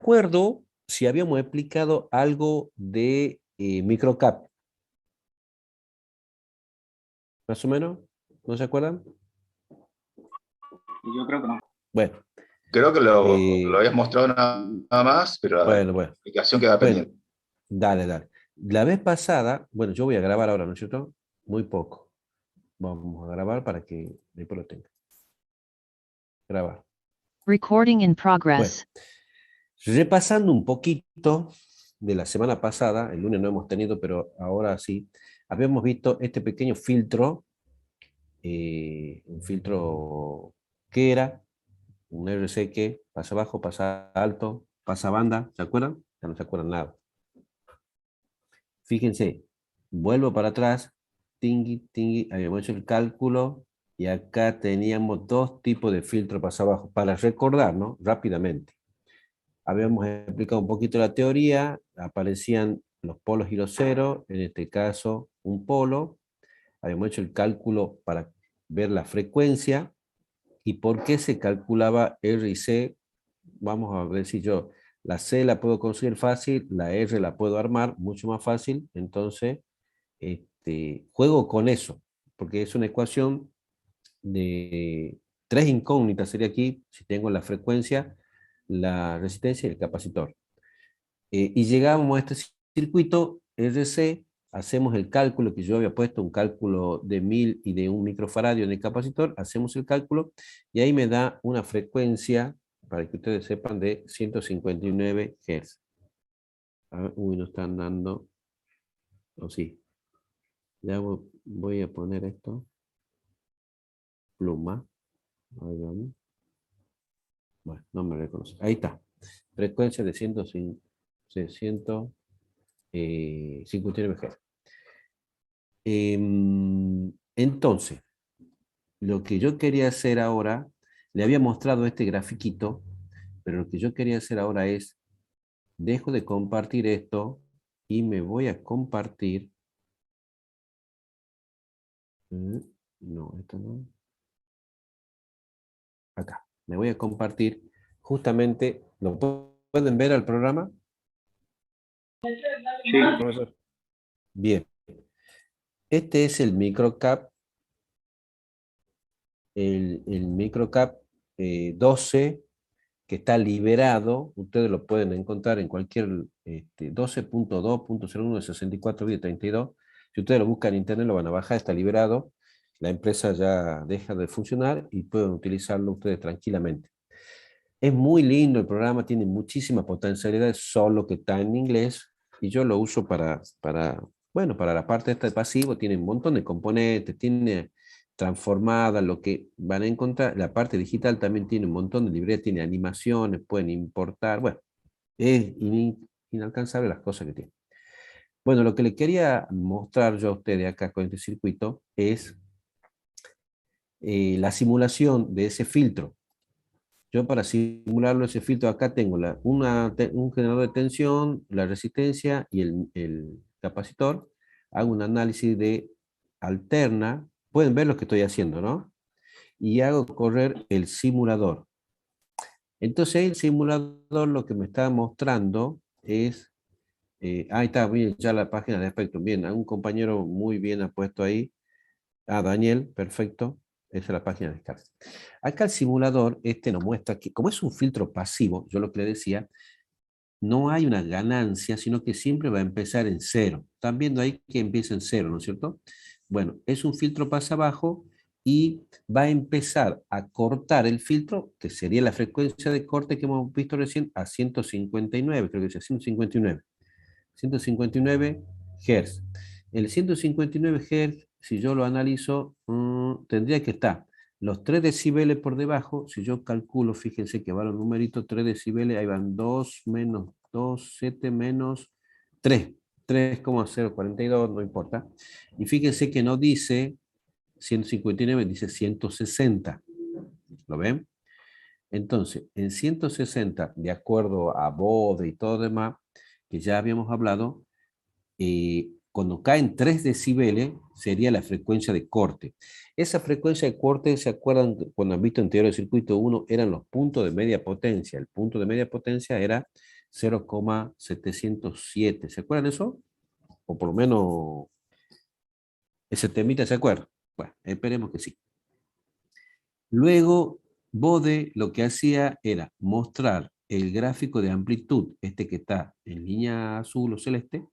acuerdo si habíamos explicado algo de microcap. ¿Más o menos? ¿No se acuerdan? Yo creo que no. Bueno. Creo que lo habías mostrado nada más, pero Bueno. la explicación queda pendiente. Dale. La vez pasada, bueno, yo voy a grabar ahora, ¿no es cierto? Muy poco. Vamos a grabar para que después lo tenga. Grabar. Recording in progress. Bueno, repasando un poquito de la semana pasada, el lunes no hemos tenido, pero ahora sí, habíamos visto este pequeño filtro, un filtro que era un RC que pasa abajo, pasa alto, pasa banda, ¿se acuerdan? Ya no se acuerdan nada. Fíjense, vuelvo para atrás, tingui, habíamos hecho el cálculo y acá teníamos dos tipos de filtro pasa abajo, para recordar, ¿no? Rápidamente. Habíamos explicado un poquito la teoría, aparecían los polos y los ceros, en este caso un polo, habíamos hecho el cálculo para ver la frecuencia y por qué se calculaba R y C. Vamos a ver si yo la C la puedo conseguir fácil, la R la puedo armar mucho más fácil, entonces juego con eso, porque es una ecuación de tres incógnitas, sería aquí, si tengo la frecuencia, la resistencia y el capacitor. Y llegamos a este circuito RC, hacemos el cálculo que yo había puesto, un cálculo de 1000 y de 1 microfaradio en el capacitor, hacemos el cálculo y ahí me da una frecuencia, para que ustedes sepan, de 159 Hz. Uy, no están dando, o sí. Ya voy a poner esto. Pluma. Ahí vamos. Bueno, no me reconoce. Ahí está. Frecuencia de 659 Hz. Entonces, lo que yo quería hacer ahora, le había mostrado este grafiquito, pero lo que yo quería hacer ahora es, dejo de compartir esto y me voy a compartir. No, esto no. Acá. Me voy a compartir justamente, ¿lo pueden ver al programa? Sí. Profesor. Bien. Este es el microcap, el microcap 12, que está liberado, ustedes lo pueden encontrar en cualquier 12.2.01 de 64 bits 32. Si ustedes lo buscan en internet, lo van a bajar, está liberado. La empresa ya deja de funcionar y pueden utilizarlo ustedes tranquilamente. Es muy lindo el programa, tiene muchísimas potencialidades, solo que está en inglés, y yo lo uso bueno, para la parte esta de pasivo, tiene un montón de componentes, tiene transformada, lo que van a encontrar, la parte digital también tiene un montón de librerías, tiene animaciones, pueden importar, bueno, es inalcanzable las cosas que tiene. Bueno, lo que le quería mostrar yo a ustedes acá con este circuito es la simulación de ese filtro. Yo para simularlo, ese filtro, acá tengo un generador de tensión, la resistencia y el capacitor. Hago un análisis de alterna. Pueden ver lo que estoy haciendo, ¿no? Y hago correr el simulador. Entonces el simulador lo que me está mostrando es... ahí está, bien, ya la página de Spectrum. Bien, un compañero muy bien ha puesto ahí. Daniel, perfecto. Esa es la página de descarga. Acá el simulador nos muestra que, como es un filtro pasivo, yo lo que le decía, no hay una ganancia, sino que siempre va a empezar en cero. Están viendo ahí que empieza en cero, ¿no es cierto? Bueno, es un filtro pasa abajo y va a empezar a cortar el filtro, que sería la frecuencia de corte que hemos visto recién, a 159, creo que es 159. 159 Hz. El 159 Hz, si yo lo analizo, tendría que estar los 3 decibeles por debajo. Si yo calculo, fíjense que va los numeritos, 3 decibeles, ahí van 2 menos 2, 7 menos 3, 3,042, no importa. Y fíjense que no dice 159, dice 160. ¿Lo ven? Entonces, en 160, de acuerdo a Bode y todo demás, que ya habíamos hablado, cuando caen 3 decibeles, sería la frecuencia de corte. Esa frecuencia de corte, ¿se acuerdan cuando han visto en teoría del circuito 1? Eran los puntos de media potencia. El punto de media potencia era 0,707. ¿Se acuerdan de eso? O por lo menos ese temita se acuerda. Bueno, esperemos que sí. Luego, Bode lo que hacía era mostrar el gráfico de amplitud, este que está en línea azul o celeste,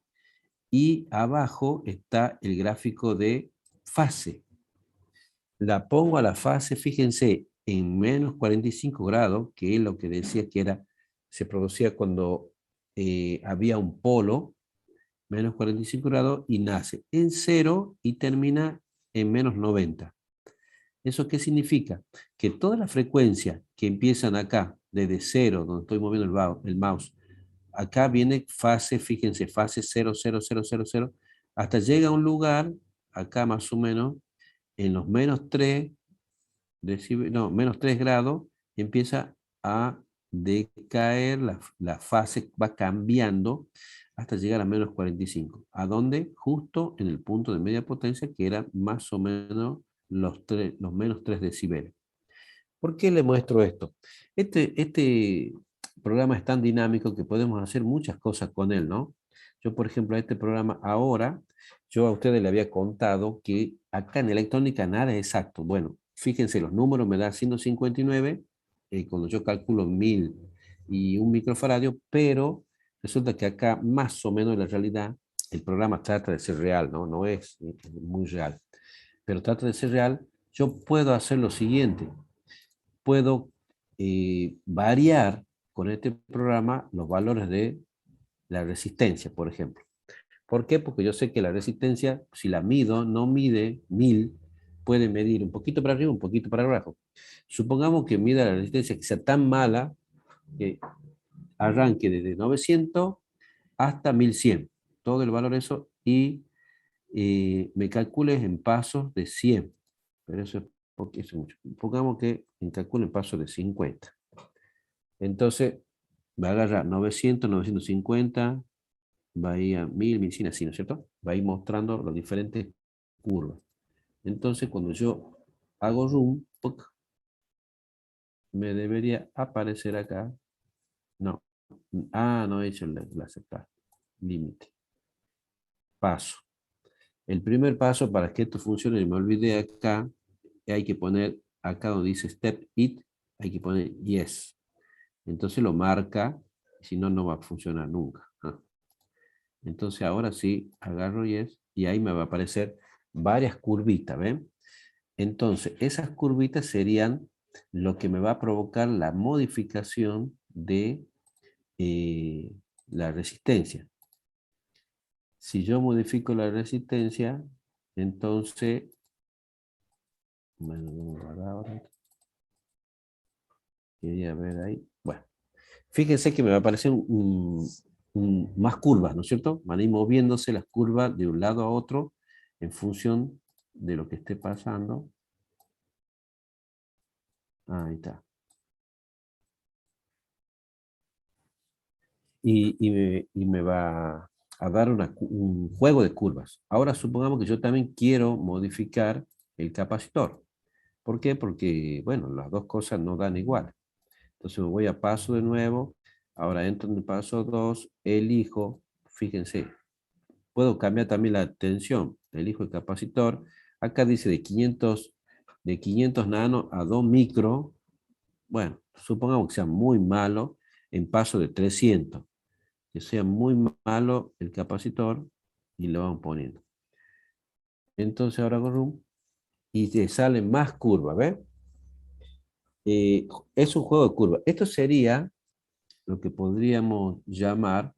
y abajo está el gráfico de fase. La pongo a la fase, fíjense, en menos 45 grados, que es lo que decía que era, se producía cuando había un polo, menos 45 grados, y nace en 0 y termina en menos 90. ¿Eso qué significa? Que todas las frecuencias que empiezan acá, desde 0, donde estoy moviendo el mouse, acá viene fase, fíjense, fase 0, 0, 0, 0, 0, hasta llega a un lugar, acá más o menos, en los menos 3, no, menos 3 grados, empieza a decaer, la fase va cambiando hasta llegar a menos 45. ¿A dónde? Justo en el punto de media potencia, que era más o menos los menos 3 decibeles. ¿Por qué le muestro esto? Este programa es tan dinámico que podemos hacer muchas cosas con él, ¿no? Yo, por ejemplo, a este programa ahora, yo a ustedes le había contado que acá en electrónica nada es exacto. Bueno, fíjense, los números me dan 159, cuando yo calculo 1000 y un microfaradio, pero resulta que acá más o menos en la realidad el programa trata de ser real, ¿no? No es muy real, pero trata de ser real. Yo puedo hacer lo siguiente. Puedo variar con este programa los valores de la resistencia, por ejemplo. ¿Por qué? Porque yo sé que la resistencia, si la mido, no mide 1000, puede medir un poquito para arriba, un poquito para abajo. Supongamos que mida la resistencia que sea tan mala que arranque desde 900 hasta 1100, todo el valor eso, y me calcules en pasos de 100, pero eso es porque es mucho. Pongamos que me calcule en pasos de 50. Entonces, va a agarrar 900, 950, va a ir a 1000, 1100, así, ¿no es cierto? Va a ir mostrando las diferentes curvas. Entonces, cuando yo hago zoom, ¡puc!, me debería aparecer acá. No. No he hecho el aceptar. Límite. Paso. El primer paso para que esto funcione, me olvidé acá, hay que poner, acá donde dice step it, hay que poner yes. Entonces lo marca, si no, no va a funcionar nunca. Entonces ahora sí, agarro yes, y ahí me va a aparecer varias curvitas, ¿ven? Entonces, esas curvitas serían lo que me va a provocar la modificación de la resistencia. Si yo modifico la resistencia, entonces, quería ver ahí, bueno, fíjense que me va a aparecer más curvas, ¿no es cierto? Van a ir moviéndose las curvas de un lado a otro en función de lo que esté pasando. Ahí está. Y me va a dar un juego de curvas. Ahora supongamos que yo también quiero modificar el capacitor. ¿Por qué? Porque, bueno, las dos cosas no dan igual. Entonces me voy a paso de nuevo. Ahora entro en el paso 2, elijo, fíjense, puedo cambiar también la tensión. Elijo el capacitor. Acá dice de 500 nano a 2 micro. Bueno, supongamos que sea muy malo en paso de 300. Que sea muy malo el capacitor y lo vamos poniendo. Entonces ahora hago room y te sale más curva, ¿ves? Es un juego de curva. Esto sería lo que podríamos llamar,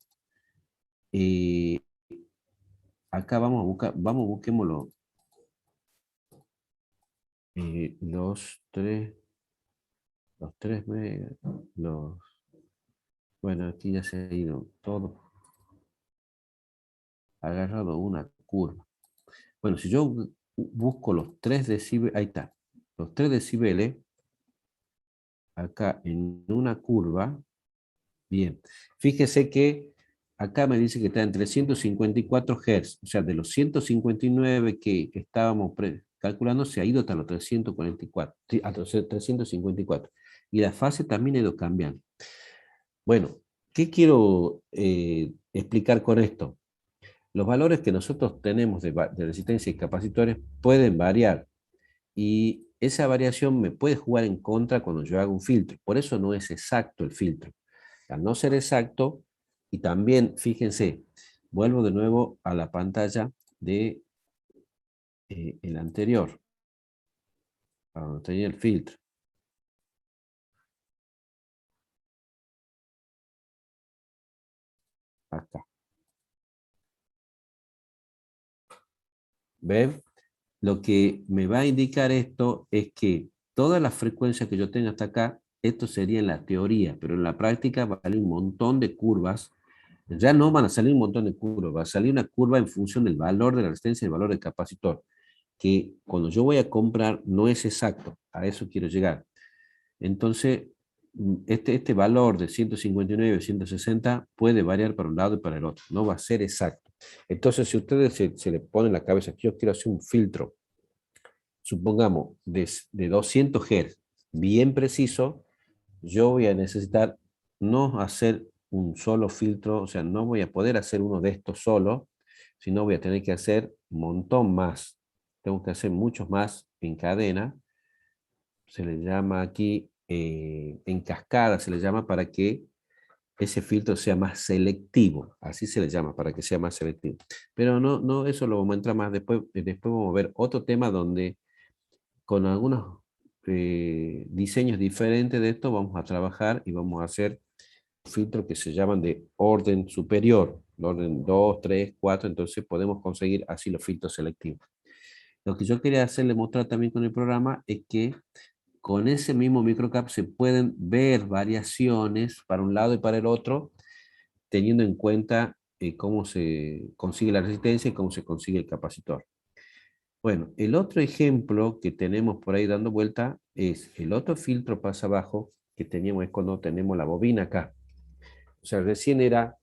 acá vamos a buscar, busquemos los tres megas, bueno, aquí ya se ha ido todo, agarrado una curva. Bueno, si yo busco los 3 decibeles, ahí está, los 3 decibeles, acá en una curva, bien, fíjese que acá me dice que está en 354 Hz, o sea, de los 159 que estábamos calculando, se ha ido hasta los 344, hasta los 354, y la fase también ha ido cambiando. Bueno, ¿Qué quiero explicar con esto? Los valores que nosotros tenemos de resistencia y capacitores pueden variar y esa variación me puede jugar en contra cuando yo hago un filtro. Por eso no es exacto el filtro. Al no ser exacto, y también, fíjense, vuelvo de nuevo a la pantalla de el anterior, para donde tenía el filtro. Acá. ¿Ven? Lo que me va a indicar esto es que todas las frecuencias que yo tenga hasta acá, esto sería en la teoría, pero en la práctica va a salir un montón de curvas. Ya no van a salir un montón de curvas, va a salir una curva en función del valor de la resistencia y el valor del capacitor, que cuando yo voy a comprar no es exacto, a eso quiero llegar. Entonces, este valor de 159, 160 puede variar para un lado y para el otro, no va a ser exacto. Entonces, si ustedes se le ponen en la cabeza que yo quiero hacer un filtro, supongamos, de 200 Hz, bien preciso, yo voy a necesitar no hacer un solo filtro, o sea, no voy a poder hacer uno de estos solo, sino voy a tener que hacer un montón más. Tengo que hacer muchos más en cadena. Se le llama aquí, en cascada, se le llama para que ese filtro sea más selectivo. Así se le llama, para que sea más selectivo. Pero no, eso lo vamos a entrar más después. Después vamos a ver otro tema donde con algunos diseños diferentes de esto vamos a trabajar y vamos a hacer filtros que se llaman de orden superior, orden 2, 3, 4, entonces podemos conseguir así los filtros selectivos. Lo que yo quería hacerle mostrar también con el programa es que con ese mismo microcap se pueden ver variaciones para un lado y para el otro, teniendo en cuenta cómo se consigue la resistencia y cómo se consigue el capacitor. Bueno, el otro ejemplo que tenemos por ahí dando vuelta es el otro filtro pasa abajo que teníamos es cuando tenemos la bobina acá. O sea, recién era,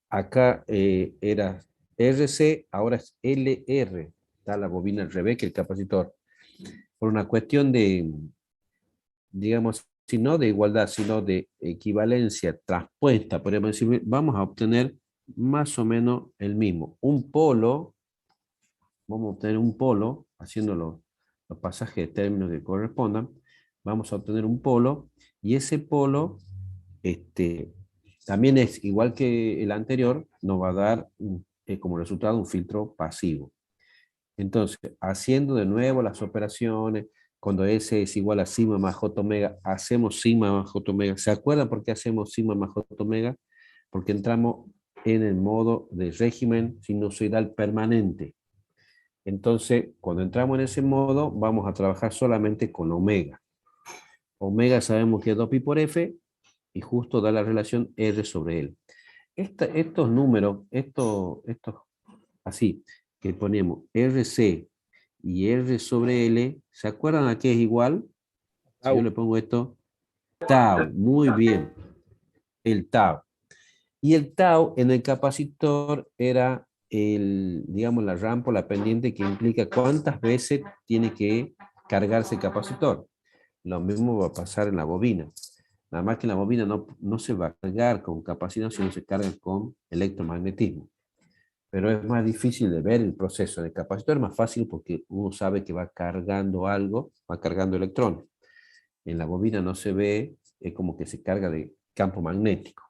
acá era RC, ahora es LR. Está la bobina al revés que el capacitor. Por una cuestión de, digamos, si no de igualdad, sino de equivalencia traspuesta, podríamos decir, vamos a obtener más o menos el mismo. Un polo, vamos a obtener un polo, haciendo los pasajes de términos que correspondan, vamos a obtener un polo, y ese polo también es igual que el anterior, nos va a dar como resultado un filtro pasivo. Entonces, haciendo de nuevo las operaciones, cuando S es igual a sigma más J omega, hacemos sigma más J omega. ¿Se acuerdan por qué hacemos sigma más J omega? Porque entramos en el modo de régimen sinusoidal permanente. Entonces, cuando entramos en ese modo, vamos a trabajar solamente con omega. Omega sabemos que es 2pi por F, y justo da la relación R sobre L. Estos números, estos así, que ponemos RC y R sobre L, ¿se acuerdan a qué es igual? Si yo le pongo esto, tau, muy bien, el tau. Y el tau en el capacitor era digamos, la rampa, la pendiente que implica cuántas veces tiene que cargarse el capacitor. Lo mismo va a pasar en la bobina. Nada más que en la bobina no se va a cargar con capacidad, sino se carga con electromagnetismo. Pero es más difícil de ver el proceso. De capacitor es más fácil porque uno sabe que va cargando algo, va cargando electrones. En la bobina no se ve, es como que se carga de campo magnético.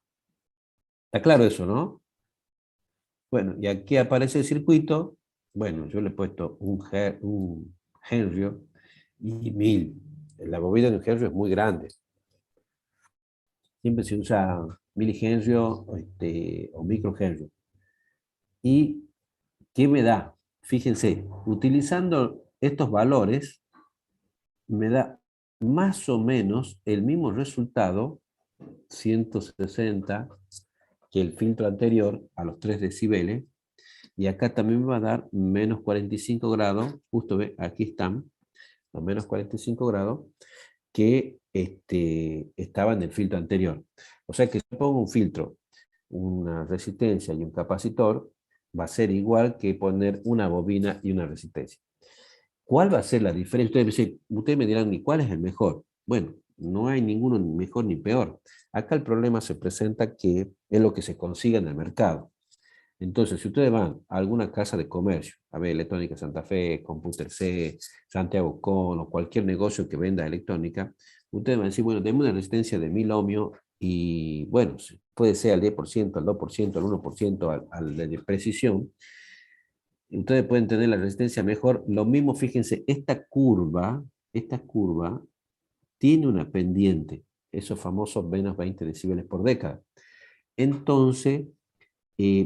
¿Está claro eso, no? Bueno, y aquí aparece el circuito. Bueno, yo le he puesto un Henry y 1000. La bobina de un Henry es muy grande. Siempre se usa milihenry o microhenry. ¿Y qué me da? Fíjense, utilizando estos valores, me da más o menos el mismo resultado, 160, que el filtro anterior a los 3 decibeles, y acá también me va a dar menos 45 grados, justo ve, aquí están, los menos 45 grados, que estaba en el filtro anterior. O sea que si pongo un filtro, una resistencia y un capacitor, va a ser igual que poner una bobina y una resistencia. ¿Cuál va a ser la diferencia? Ustedes me dirán, ¿y cuál es el mejor? Bueno, No hay ninguno ni mejor ni peor. Acá el problema se presenta que es lo que se consigue en el mercado. Entonces, si ustedes van a alguna casa de comercio, a ver, Electrónica Santa Fe, Computer C, Santiago Con, o cualquier negocio que venda electrónica, ustedes van a decir, bueno, denme una resistencia de 1000 ohmios y, bueno, puede ser al 10%, al 2%, al 1%, al de precisión. Ustedes pueden tener la resistencia mejor. Lo mismo, fíjense, esta curva tiene una pendiente, esos famosos menos 20 decibeles por década. Entonces,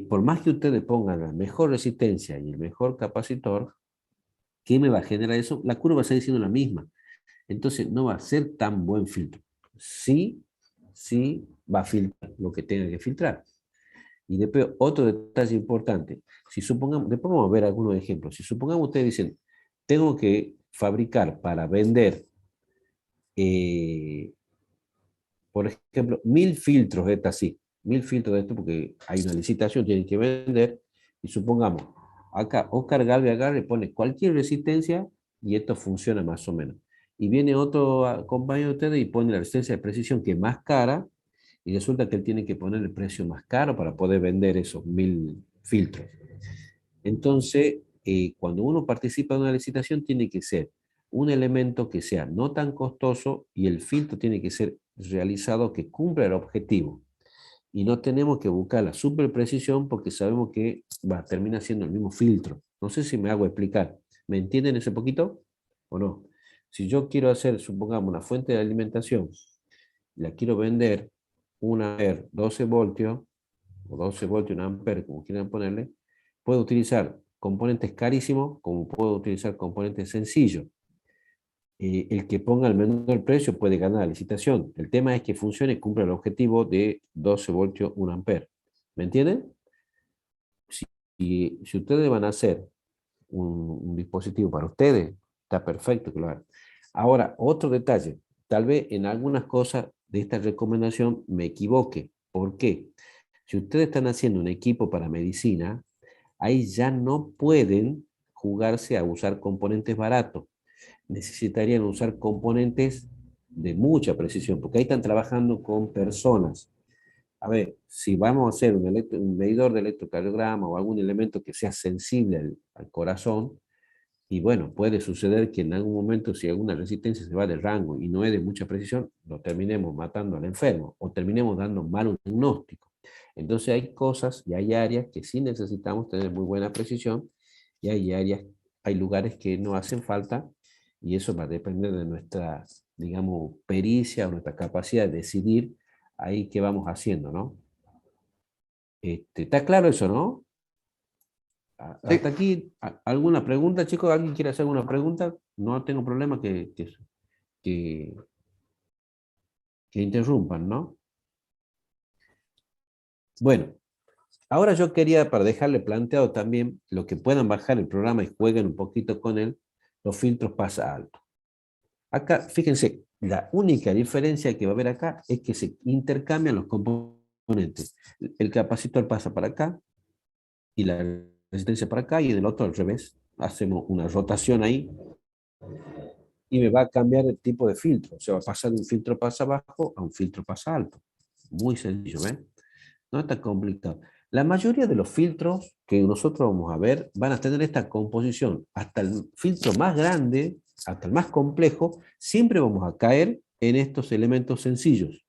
por más que ustedes pongan la mejor resistencia y el mejor capacitor, ¿qué me va a generar eso? La curva va a seguir siendo la misma. Entonces, no va a ser tan buen filtro. Sí, sí va a filtrar lo que tenga que filtrar. Y después, otro detalle importante. Si supongamos, después vamos a ver algunos ejemplos. Si supongamos ustedes dicen, tengo que fabricar para vender, por ejemplo, 1000 filtros de esta así, 1000 filtros de esto, porque hay una licitación, tienen que vender, y supongamos, acá Oscar Galvez agarra y pone cualquier resistencia, y esto funciona más o menos. Y viene otro compañero de ustedes y pone la resistencia de precisión, que es más cara, y resulta que él tiene que poner el precio más caro para poder vender esos 1000 filtros. Entonces, cuando uno participa en una licitación, tiene que ser un elemento que sea no tan costoso y el filtro tiene que ser realizado que cumpla el objetivo. Y no tenemos que buscar la super precisión porque sabemos que va a terminar siendo el mismo filtro. No sé si me hago explicar. ¿Me entienden ese poquito o no? Si yo quiero hacer, supongamos, una fuente de alimentación, la quiero vender una 12 voltios, o 12 voltios, un ampere, como quieran ponerle, puedo utilizar componentes carísimos como puedo utilizar componentes sencillos. El que ponga el menor precio puede ganar la licitación. El tema es que funcione y cumpla el objetivo de 12 voltios, 1 ampere. ¿Me entienden? Si ustedes van a hacer un dispositivo para ustedes, está perfecto que lo hagan. Ahora, otro detalle. Tal vez en algunas cosas de esta recomendación me equivoque. ¿Por qué? Si ustedes están haciendo un equipo para medicina, ahí ya no pueden jugarse a usar componentes baratos. Necesitarían usar componentes de mucha precisión, porque ahí están trabajando con personas. A ver, si vamos a hacer un medidor de electrocardiograma o algún elemento que sea sensible al corazón, y bueno, puede suceder que en algún momento, si alguna resistencia se va de rango y no es de mucha precisión, lo terminemos matando al enfermo o terminemos dando mal un diagnóstico. Entonces hay cosas y hay áreas que sí necesitamos tener muy buena precisión y hay áreas, hay lugares que no hacen falta y eso va a depender de nuestra, digamos, pericia o nuestra capacidad de decidir ahí qué vamos haciendo, ¿no? ¿Está claro eso, no? Sí. Hasta aquí, ¿alguna pregunta, chicos? ¿Alguien quiere hacer alguna pregunta? No tengo problema que, que interrumpan, ¿no? Bueno, ahora yo quería, para dejarle planteado también, lo que puedan bajar el programa y jueguen un poquito con él, los filtros pasa alto. Acá, fíjense, la única diferencia que va a haber acá es que se intercambian los componentes. El capacitor pasa para acá y la resistencia para acá y del otro al revés. Hacemos una rotación ahí y me va a cambiar el tipo de filtro. O sea, va a pasar de un filtro pasa abajo a un filtro pasa alto. Muy sencillo, ¿ves? No está complicado. La mayoría de los filtros que nosotros vamos a ver van a tener esta composición. Hasta el filtro más grande, hasta el más complejo, siempre vamos a caer en estos elementos sencillos.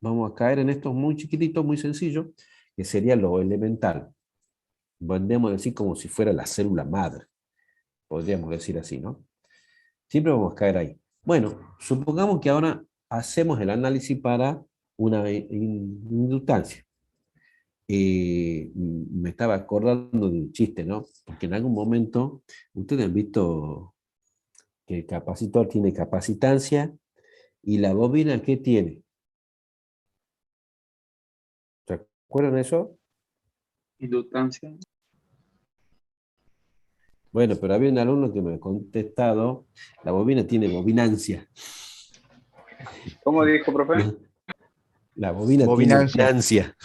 Vamos a caer en estos muy chiquititos, muy sencillos, que sería lo elemental. Podríamos decir como si fuera la célula madre. Podríamos decir así, ¿no? Siempre vamos a caer ahí. Bueno, supongamos que ahora hacemos el análisis para una inductancia. Me estaba acordando de un chiste, ¿no? Porque en algún momento ustedes han visto que el capacitor tiene capacitancia y la bobina, ¿qué tiene? ¿Se acuerdan eso? Inductancia. Bueno, pero había un alumno que me ha contestado, la bobina tiene bobinancia. ¿Cómo dijo, profe? ¿No? La bobina Bobinancia. tiene bobinancia.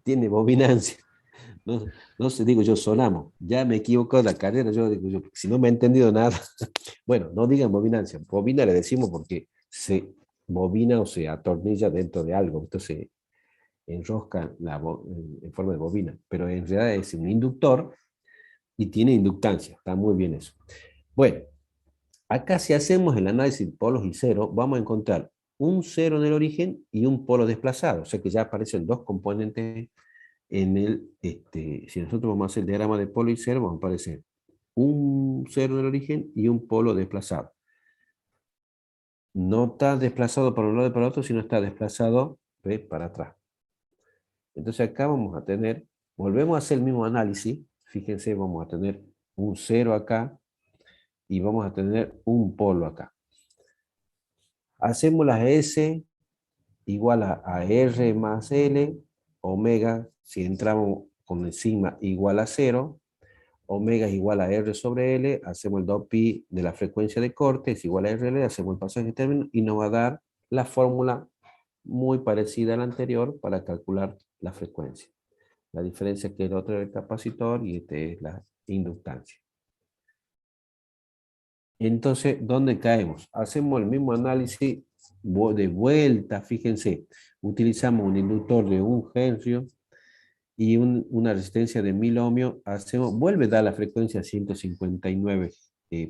Tiene bobinancia. No, no sé, digo yo, sonamos. Ya me equivoco de la carrera, yo digo yo, si no me he entendido nada. Bueno, no digan bobinancia. Bobina le decimos porque bobina o se atornilla dentro de algo, entonces enrosca en forma de bobina, pero en realidad es un inductor y tiene inductancia, está muy bien eso. Bueno, acá si hacemos el análisis de polos y cero, vamos a encontrar un cero en el origen y un polo desplazado, o sea que ya aparecen dos componentes en el, si nosotros vamos a hacer el diagrama de polo y cero, vamos a aparecer un cero en el origen y un polo desplazado. No está desplazado para un lado y para el otro, sino está desplazado, ¿ve?, para atrás. Entonces acá vamos a tener, volvemos a hacer el mismo análisis, fíjense, vamos a tener un cero acá y vamos a tener un polo acá. Hacemos las S igual a R más L, omega, si entramos con el sigma igual a 0, omega es igual a R sobre L, hacemos el 2pi de la frecuencia de corte, es igual a RL, hacemos el pasaje de término y nos va a dar la fórmula muy parecida a la anterior para calcular la frecuencia. La diferencia es que el otro es el capacitor y este es la inductancia. Entonces, ¿dónde caemos? Hacemos el mismo análisis de vuelta, fíjense, utilizamos un inductor de 1 Henry y una resistencia de 1000 ohmios, vuelve a dar la frecuencia 159,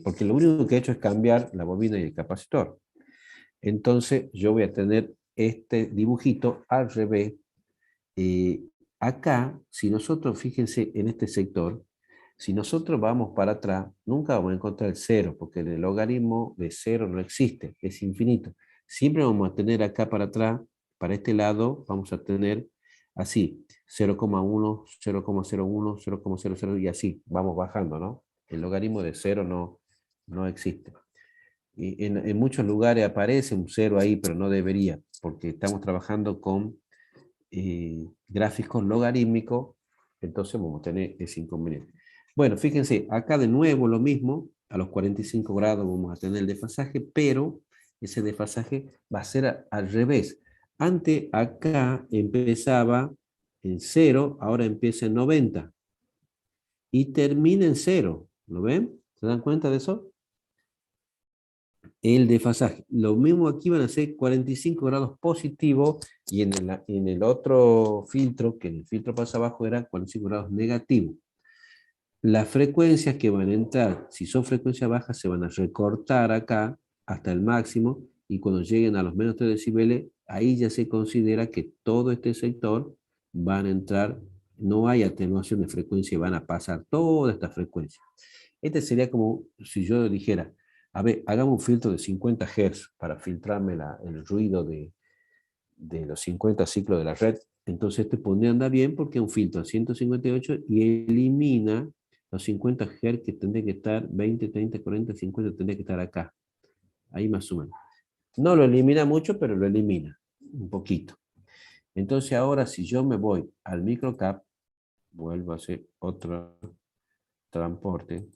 porque lo único que he hecho es cambiar la bobina y el capacitor. Entonces, yo voy a tener este dibujito al revés. Acá, si nosotros, fíjense en este sector, si nosotros vamos para atrás, nunca vamos a encontrar el cero, porque el logaritmo de cero no existe, es infinito. Siempre vamos a tener acá para atrás, para este lado, vamos a tener así, 0,1, 0,01, 0,00 y así, vamos bajando, ¿no? El logaritmo de cero no existe. Y en muchos lugares aparece un cero ahí, pero no debería, porque estamos trabajando con gráficos logarítmicos, entonces vamos a tener ese inconveniente. Bueno, fíjense, acá de nuevo lo mismo, a los 45 grados vamos a tener el desfasaje, pero ese desfasaje va a ser al revés. Antes acá empezaba en 0, ahora empieza en 90 y termina en 0, ¿lo ven? ¿Se dan cuenta de eso? El desfasaje. Lo mismo aquí van a ser 45 grados positivos y en el otro filtro, que en el filtro pasa abajo, era 45 grados negativos. Las frecuencias que van a entrar, si son frecuencias bajas, se van a recortar acá hasta el máximo y cuando lleguen a los menos 3 decibeles, ahí ya se considera que todo este sector van a entrar, no hay atenuación de frecuencia, van a pasar toda esta frecuencia. Este sería como si yo dijera, a ver, hagamos un filtro de 50 Hz para filtrarme el ruido de los 50 ciclos de la red. Entonces este podría andar bien porque es un filtro a 158 y elimina los 50 Hz que tendría que estar 20, 30, 40, 50, tendría que estar acá. Ahí más o menos. No lo elimina mucho, pero lo elimina un poquito. Entonces ahora si yo me voy al microcap, vuelvo a hacer otro transporte.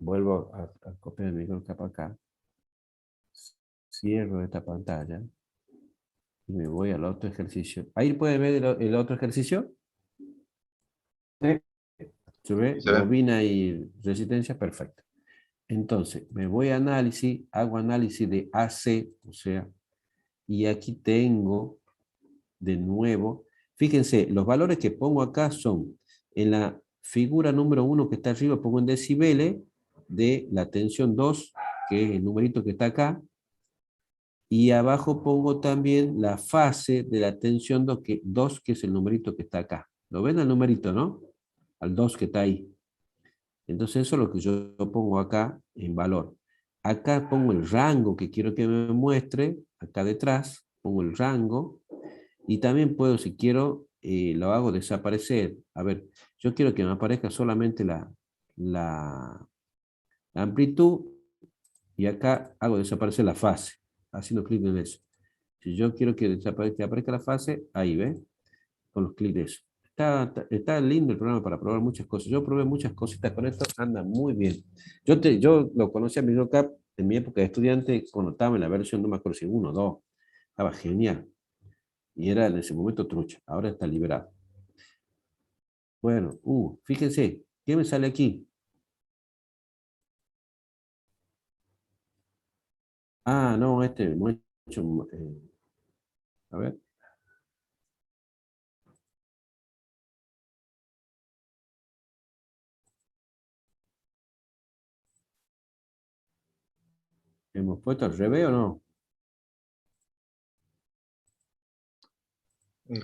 Vuelvo a copiar el microcap acá. Cierro esta pantalla. Y me voy al otro ejercicio. ¿Ahí puede ver el otro ejercicio? Sí. ¿Se ve? Se ve. Bobina y resistencia, perfecto. Entonces, me voy a análisis, hago análisis de AC, o sea, y aquí tengo de nuevo, fíjense, los valores que pongo acá son, en la figura número 1 que está arriba, pongo en decibeles de la tensión 2, que es el numerito que está acá, y abajo pongo también la fase de la tensión 2, que es el numerito que está acá. ¿Lo ven al numerito, no? Al 2 que está ahí. Entonces eso es lo que yo pongo acá en valor. Acá pongo el rango que quiero que me muestre, acá detrás pongo el rango, y también puedo, si quiero, lo hago desaparecer. A ver, yo quiero que me aparezca solamente la amplitud, y acá hago desaparecer la fase, haciendo clic en eso. Si yo quiero que aparezca la fase, ahí, ¿ves? Con los clics de eso. Está lindo el programa para probar muchas cosas. Yo probé muchas cositas con esto, anda muy bien. Yo lo conocí a Microcap en mi época de estudiante, cuando estaba en la versión, no me acuerdo si 1 o 2. Estaba genial. Y era en ese momento trucha. Ahora está liberado. Bueno, fíjense, ¿qué me sale aquí? Ah, no, hemos hecho, a ver. ¿Hemos puesto al revés o no?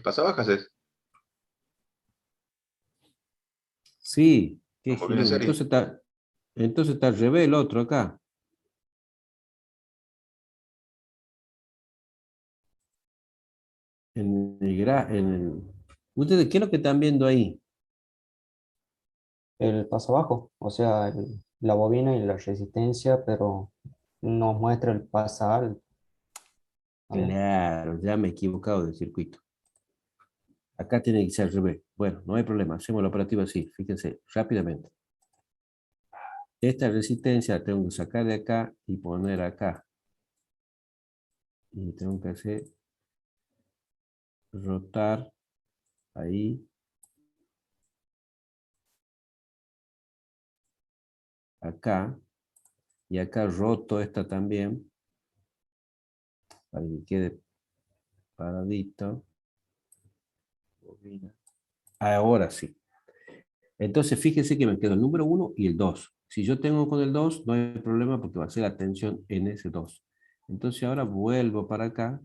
Pasabajas es, Sí, qué como viene en genial. serie. Entonces está al revés el otro acá. ¿Ustedes qué es lo que están viendo ahí? El paso abajo, o sea, la bobina y la resistencia, pero nos muestra el pasar también. Claro, ya me he equivocado del circuito. Acá tiene que ser al revés. Bueno, no hay problema. Hacemos la operativa así. Fíjense, rápidamente. Esta resistencia la tengo que sacar de acá y poner acá. Y tengo que hacer rotar ahí, acá. Y acá roto esta también para que quede paradito. Ahora sí. Entonces fíjense que me quedó el número 1 y el 2. Si yo tengo con el 2 no hay problema porque va a ser la tensión en ese 2. Entonces ahora vuelvo para acá.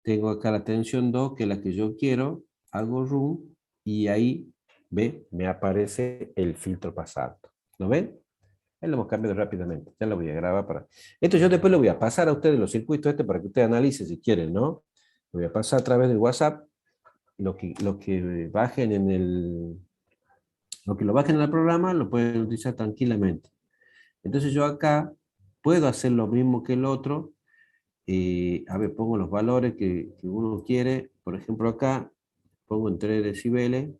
Tengo acá la tensión 2, que es la que yo quiero. Hago run y ahí, ve, me aparece el filtro pasado. ¿Lo ven? Ahí lo hemos cambiado rápidamente. Ya lo voy a grabar para... Esto yo después lo voy a pasar a ustedes los circuitos para que ustedes analicen si quieren, ¿no? Lo voy a pasar a través del WhatsApp. Lo que bajen en el... Lo que lo bajen en el programa lo pueden utilizar tranquilamente. Entonces yo acá puedo hacer lo mismo que el otro. A ver, pongo los valores que uno quiere. Por ejemplo, acá pongo en 3 decibeles.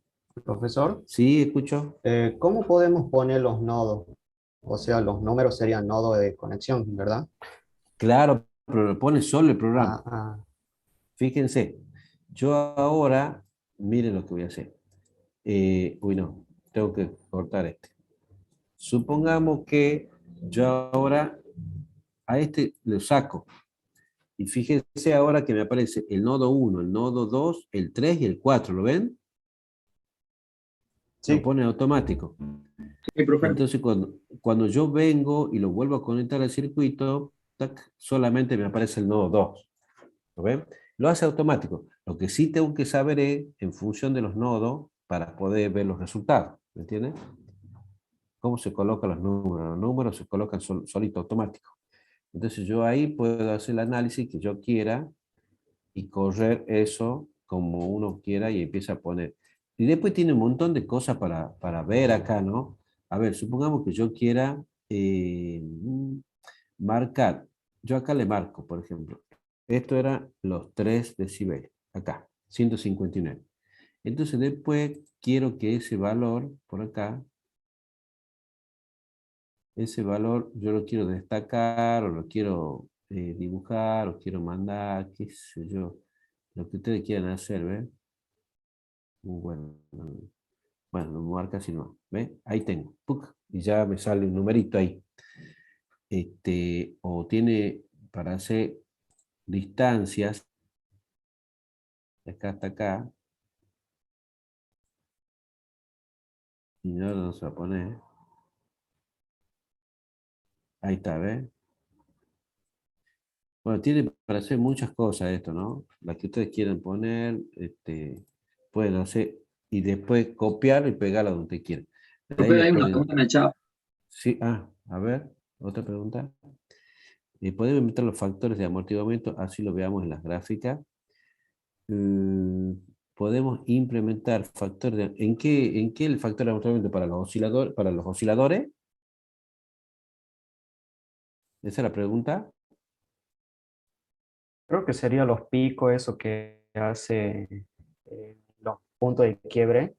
Profesor, Sí, escucho. ¿cómo podemos poner los nodos? O sea, los números serían nodos de conexión, ¿verdad? Claro, pero lo pone solo el Ah, programa. ah, Fíjense, yo ahora, miren lo que voy a hacer. Uy, no, tengo que cortar este. Supongamos que yo ahora a este lo saco. Y fíjense ahora que me aparece el nodo 1, el nodo 2, el 3 y el 4. ¿Lo ven? Lo sí, pone automático. Sí, profe. Entonces, cuando yo vengo y lo vuelvo a conectar al circuito, tac, solamente me aparece el nodo 2. ¿Lo ven? Lo hace automático. Lo que sí tengo que saber es, en función de los nodos, para poder ver los resultados. ¿Me entiendes? Cómo se colocan los números. Los números se colocan solito, automático. Entonces, yo ahí puedo hacer el análisis que yo quiera y correr eso como uno quiera y empieza a poner. Y después tiene un montón de cosas para ver acá, ¿no? A ver, supongamos que yo quiera marcar. Yo acá le marco, por ejemplo. Esto era los 3 decibeles, acá, 159. Entonces después quiero que ese valor, por acá, ese valor yo lo quiero destacar o lo quiero dibujar o quiero mandar, qué sé yo, lo que ustedes quieran hacer, ¿ves? Bueno, bueno, no marca si no, ¿ves? Ahí tengo, ¡puc! Y ya me sale un numerito ahí. O tiene para hacer distancias, de acá hasta acá, y no, no se va a poner. Ahí está, ¿ves? Bueno, tiene para hacer muchas cosas esto, ¿no? Las que ustedes quieran poner, pueden hacer y después copiar y pegarla donde quieran. De ahí Profe, le hay una pueden, pregunta en el chat. sí, a ver, otra pregunta. Podemos meter los factores de amortiguamiento, así lo veamos en las gráficas. Mm, podemos implementar factores ¿en qué el factor de amortiguamiento para los osciladores? Esa es la pregunta. creo que serían los picos, eso que hace los puntos de quiebre,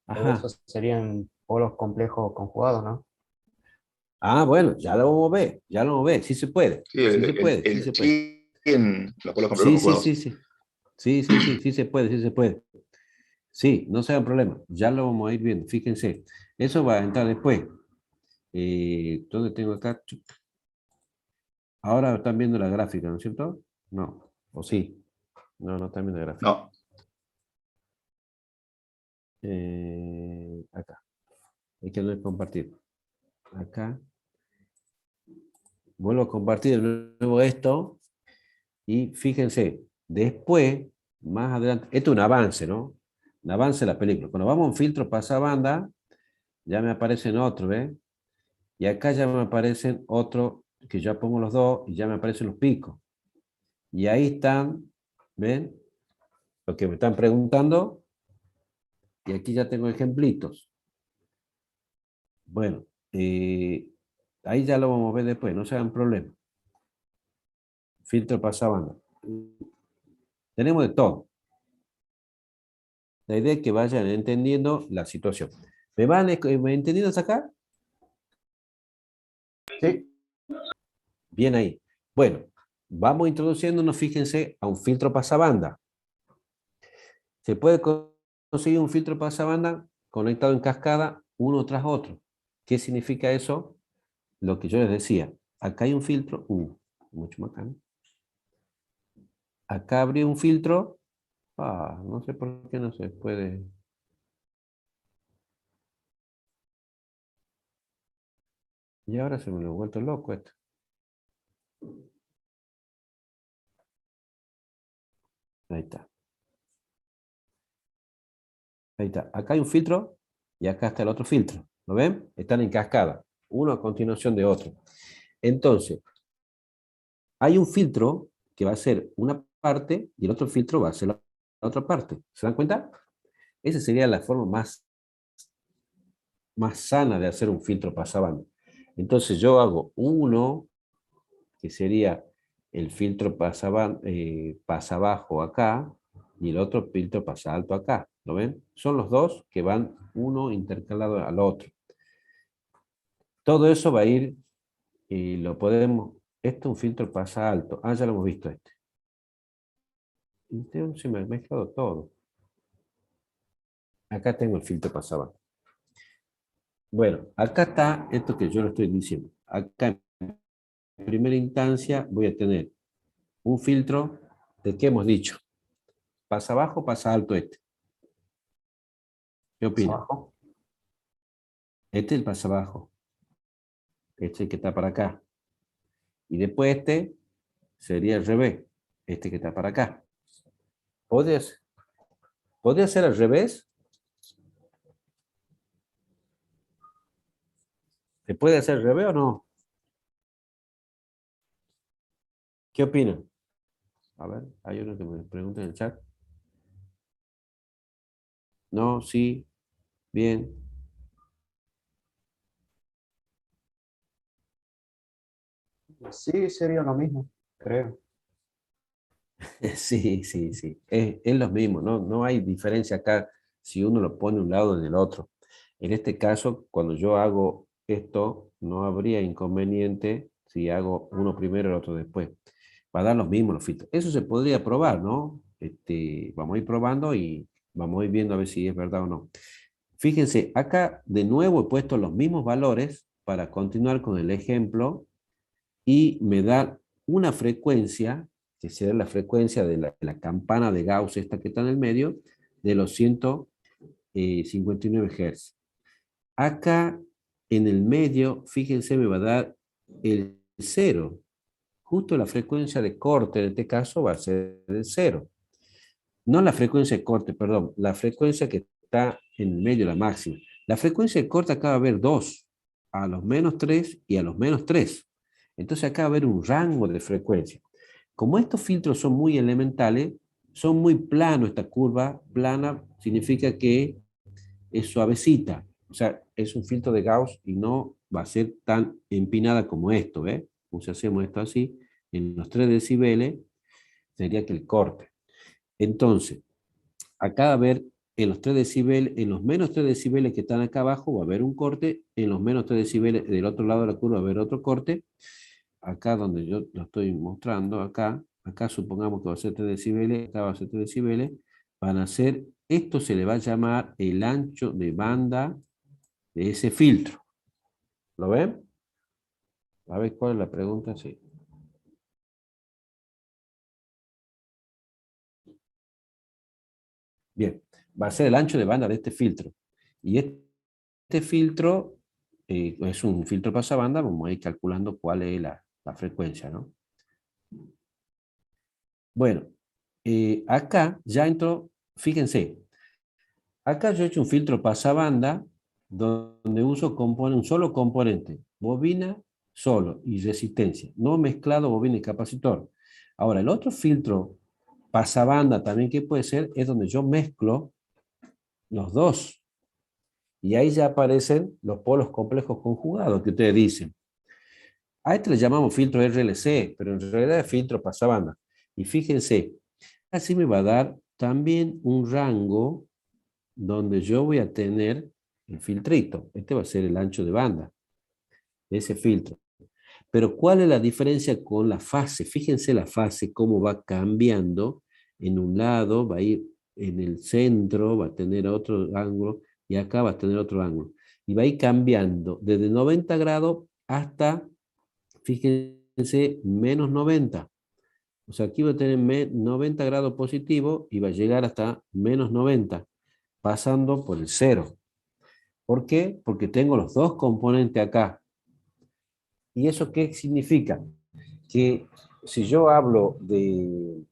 Ajá. esos serían polos complejos conjugados, ¿no? Ah, bueno, ya lo vamos a ver, ya lo vamos a ver, sí se puede, Sí, sí se puede, sí el se puede. chi en los pueblos complejos Sí, sí, conjugados. sí, sí. Sí, sí, sí, sí se puede, sí se puede. Sí, no sea un problema, ya lo vamos a ir viendo, fíjense. Eso va a entrar después. ¿Dónde tengo acá? Ahora están viendo la gráfica, ¿no es cierto? No, o sí. No, no están viendo la gráfica. No. Acá. Hay que no es compartir. Acá. Vuelvo a compartir de nuevo esto. Y fíjense, después, más adelante, esto es un avance, ¿no? Un avance de la película. Cuando vamos a un filtro pasabanda, ya me aparecen otros, ¿ves? Y acá ya me aparecen otros, que ya pongo los dos, y ya me aparecen los picos. Y ahí están, ¿ven? Lo que me están preguntando. Y aquí ya tengo ejemplitos. Bueno, ahí ya lo vamos a ver después, no se hagan problema. Filtro pasabanda. Tenemos de todo. La idea es que vayan entendiendo la situación. ¿Me van entendiendo hasta acá? Sí. Bien ahí. Bueno, vamos introduciéndonos, fíjense, a un filtro pasabanda. Se puede conseguir un filtro pasabanda conectado en cascada uno tras otro. ¿Qué significa eso? Lo que yo les decía. Acá hay un filtro, mucho más acá, ¿no? Acá abrí un filtro. No sé por qué no se puede. Y ahora se me lo he vuelto loco esto. Ahí está. Ahí está. Acá hay un filtro y acá está el otro filtro. ¿Lo ven? Están en cascada. Uno a continuación de otro. Entonces, hay un filtro que va a ser una parte y el otro filtro va a ser la otra parte. ¿Se dan cuenta? Esa sería la forma más sana de hacer un filtro pasabanda. Entonces yo hago uno, que sería el filtro pasa abajo acá, y el otro filtro pasa alto acá. ¿Lo ven? Son los dos que van uno intercalado al otro. Todo eso va a ir, y lo podemos, esto es un filtro pasa alto. Ya lo hemos visto este. Se me ha mezclado todo. Acá tengo el filtro pasa abajo. Bueno, acá está esto que yo le estoy diciendo. Acá en primera instancia voy a tener un filtro de qué hemos dicho. Pasa abajo, pasa alto este. ¿Qué opina? Abajo. Este es el pasa abajo. Este es el que está para acá. Y después este sería el revés. Este que está para acá. ¿Podría ser al revés? ¿Se puede hacer al revés o no? ¿Qué opinan? A ver, hay uno que me pregunta en el chat. No, sí, bien. Sí, sería lo mismo, creo. Sí, sí, sí. Es lo mismo, ¿no? No hay diferencia acá si uno lo pone un lado en el otro. En este caso, cuando yo hago esto, no habría inconveniente si hago uno primero y el otro después. Va a dar los mismos los filtros. Eso se podría probar, ¿no? Vamos a ir probando y vamos a ir viendo a ver si es verdad o no. Fíjense, acá de nuevo he puesto los mismos valores para continuar con el ejemplo y me da una frecuencia, que será la frecuencia de la campana de Gauss, esta que está en el medio, de los 159 Hz. Acá en el medio, fíjense, me va a dar el 0. Justo la frecuencia de corte en este caso va a ser el 0. No la frecuencia de corte, perdón, la frecuencia que está en el medio, la máxima. La frecuencia de corte acá va a haber 2, a los -3 y a los -3. Entonces acá va a haber un rango de frecuencia. Como estos filtros son muy elementales, son muy planos, esta curva plana significa que es suavecita. O sea, es un filtro de Gauss y no va a ser tan empinada como esto, ¿ves? Como si hacemos esto así, en los 3 decibeles, sería que el corte. Entonces, acá va a haber en los 3 decibeles, en los menos 3 decibeles que están acá abajo va a haber un corte, en los menos 3 decibeles del otro lado de la curva va a haber otro corte. Acá donde yo lo estoy mostrando, acá supongamos que va a ser 3 decibeles, acá va a ser 3 decibeles, van a ser, esto se le va a llamar el ancho de banda de ese filtro. ¿Lo ven? A ver cuál es la pregunta, sí. Bien, va a ser el ancho de banda de este filtro. Y este filtro es un filtro pasabanda, vamos a ir calculando cuál es la frecuencia, ¿no? Bueno, acá ya entro, fíjense, acá yo he hecho un filtro pasabanda donde uso un solo componente, bobina solo y resistencia, no mezclado bobina y capacitor. Ahora, el otro filtro pasabanda también que puede ser es donde yo mezclo los dos. Y ahí ya aparecen los polos complejos conjugados que ustedes dicen. A este le llamamos filtro RLC, pero en realidad es filtro pasabanda. Y fíjense, así me va a dar también un rango donde yo voy a tener el filtrito. Este va a ser el ancho de banda de ese filtro. Pero ¿cuál es la diferencia con la fase? Fíjense la fase, cómo va cambiando. En un lado va a ir en el centro, va a tener otro ángulo, y acá va a tener otro ángulo. Y va a ir cambiando desde 90 grados hasta, fíjense, menos 90. O sea, aquí va a tener 90 grados positivo y va a llegar hasta menos 90, pasando por el cero. ¿Por qué? Porque tengo los dos componentes acá. ¿Y eso qué significa? Que si yo hablo de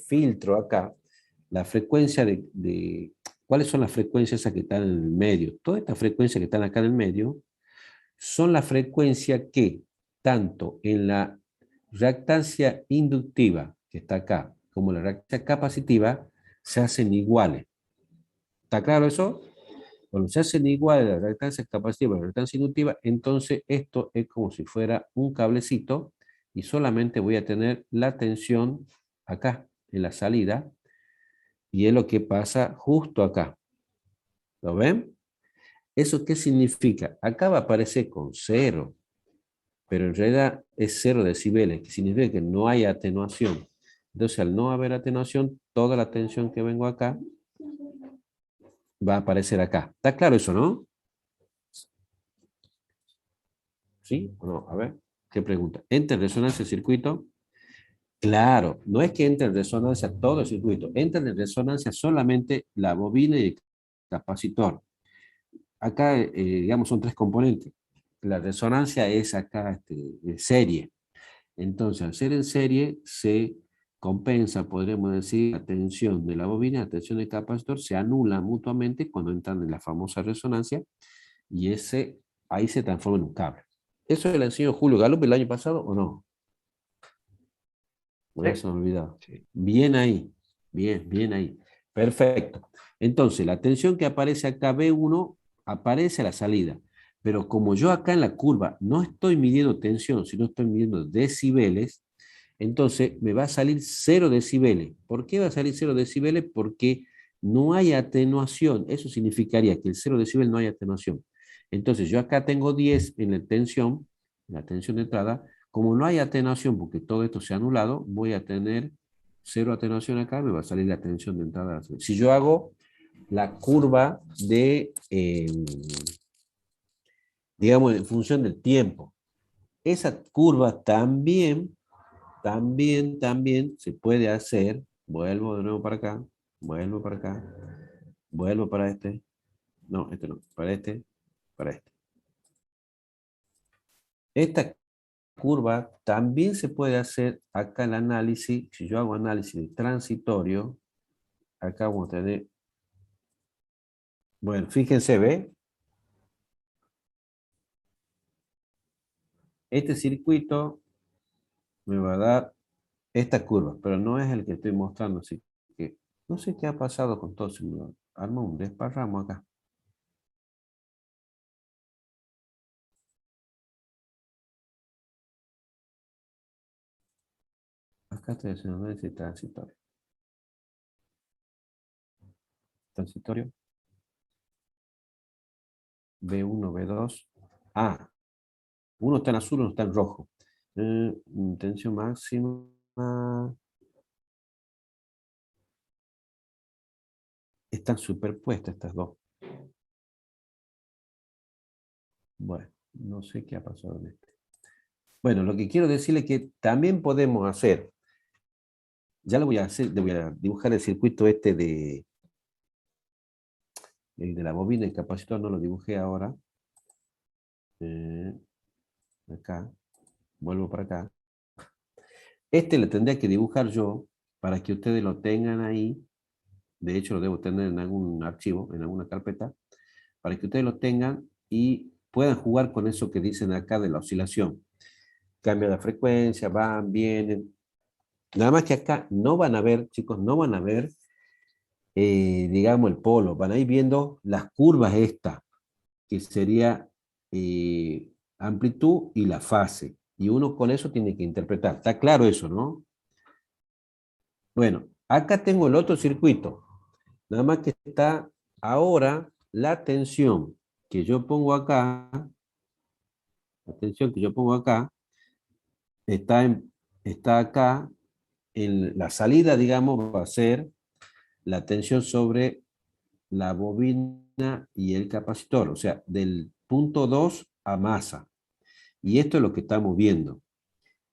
filtro acá, la frecuencia ¿cuáles son las frecuencias esas que están en el medio? Todas estas frecuencias que están acá en el medio son la frecuencia que tanto en la reactancia inductiva, que está acá, como la reactancia capacitiva, se hacen iguales. ¿Está claro eso? Cuando se hacen iguales la reactancia capacitiva y la reactancia inductiva, entonces esto es como si fuera un cablecito y solamente voy a tener la tensión acá, en la salida, y es lo que pasa justo acá. ¿Lo ven? ¿Eso qué significa? Acá va a aparecer con cero, pero en realidad es 0 decibeles, que significa que no hay atenuación. Entonces, al no haber atenuación, toda la tensión que vengo acá va a aparecer acá. ¿Está claro eso, no? ¿Sí o no? A ver, ¿qué pregunta? ¿Entra en resonancia el circuito? Claro, no es que entre en resonancia todo el circuito, entra en resonancia solamente la bobina y el capacitor. Acá, digamos, son tres componentes. La resonancia es acá de serie. Entonces, al ser en serie, se compensa, podríamos decir, la tensión de la bobina y la tensión del capacitor se anula mutuamente cuando entran en la famosa resonancia y ahí se transforma en un cable. ¿Eso le enseñó Julio Gallup el año pasado o no? Bueno, se me ha olvidado. Sí. Bien ahí, bien ahí. Perfecto. Entonces, la tensión que aparece acá, B1, aparece a la salida. Pero como yo acá en la curva no estoy midiendo tensión, sino estoy midiendo decibeles, entonces me va a salir 0 decibeles. ¿Por qué va a salir 0 decibeles? Porque no hay atenuación. Eso significaría que el 0 decibel no hay atenuación. Entonces yo acá tengo 10 en la tensión de entrada. Como no hay atenuación, porque todo esto se ha anulado, voy a tener 0 atenuación acá, me va a salir la tensión de entrada. Si yo hago la curva digamos, en función del tiempo, esa curva también se puede hacer. Vuelvo de nuevo para acá, vuelvo para acá, vuelvo para este. No, este no, para este, para este. Esta curva también se puede hacer acá el análisis. Si yo hago análisis de transitorio, acá vamos a tener, bueno, fíjense, ¿ve? Este circuito me va a dar esta curva, pero no es el que estoy mostrando, así que no sé qué ha pasado con todo. Se me arma un desparramo acá. Acá estoy haciendo análisis transitorio. Transitorio. B1, B2. Ah, uno está en azul, uno está en rojo. Tensión máxima. Están superpuestas estas dos. Bueno, no sé qué ha pasado en este. Bueno, lo que quiero decirle es que también podemos hacer, ya le voy a dibujar el circuito este El de la bobina y el capacitor no lo dibujé ahora. Acá, vuelvo para acá. Este le tendría que dibujar yo para que ustedes lo tengan ahí. De hecho, lo debo tener en algún archivo, en alguna carpeta, para que ustedes lo tengan y puedan jugar con eso que dicen acá de la oscilación. Cambia la frecuencia, van, vienen. Nada más que acá no van a ver, chicos, no van a ver, digamos, el polo. Van a ir viendo las curvas estas, que sería amplitud y la fase. Y uno con eso tiene que interpretar. ¿Está claro eso, no? Bueno, acá tengo el otro circuito. Nada más que está ahora la tensión que yo pongo acá, la tensión que yo pongo acá, está acá, en la salida, digamos, va a ser la tensión sobre la bobina y el capacitor, o sea, del punto 2 a masa. Y esto es lo que estamos viendo.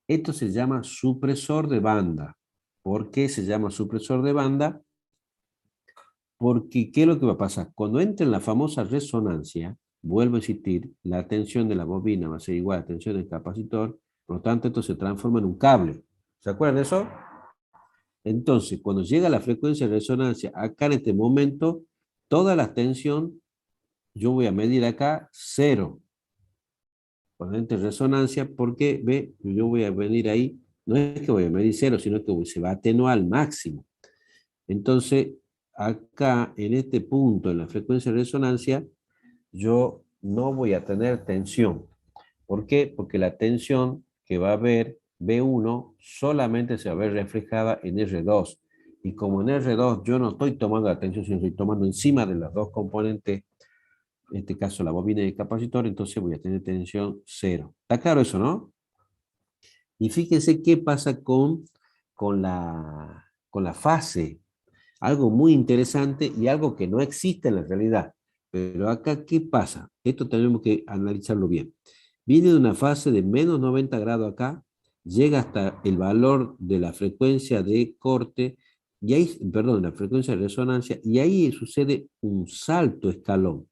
Esto se llama supresor de banda. ¿Por qué se llama supresor de banda? Porque, ¿qué es lo que va a pasar? Cuando entre en la famosa resonancia, vuelvo a insistir, la tensión de la bobina va a ser igual a la tensión del capacitor, por lo tanto, esto se transforma en un cable. ¿Se acuerdan de eso? Entonces, cuando llega la frecuencia de resonancia, acá en este momento, toda la tensión, yo voy a medir acá 0. Cuando entre resonancia, porque, ve, yo voy a venir ahí, no es que voy a medir 0, sino que se va a atenuar al máximo. Entonces, acá, en este punto, en la frecuencia de resonancia, yo no voy a tener tensión. ¿Por qué? Porque la tensión que va a haber, B1, solamente se va a ver reflejada en R2. Y como en R2 yo no estoy tomando la tensión, sino estoy tomando encima de las dos componentes, en este caso la bobina y el capacitor, entonces voy a tener tensión 0. ¿Está claro eso, no? Y fíjense qué pasa con la fase. Algo muy interesante y algo que no existe en la realidad. Pero acá, ¿qué pasa? Esto tenemos que analizarlo bien. Viene de una fase de menos 90 grados acá, llega hasta el valor de la frecuencia de corte, y ahí, perdón, la frecuencia de resonancia, y ahí sucede un salto escalón.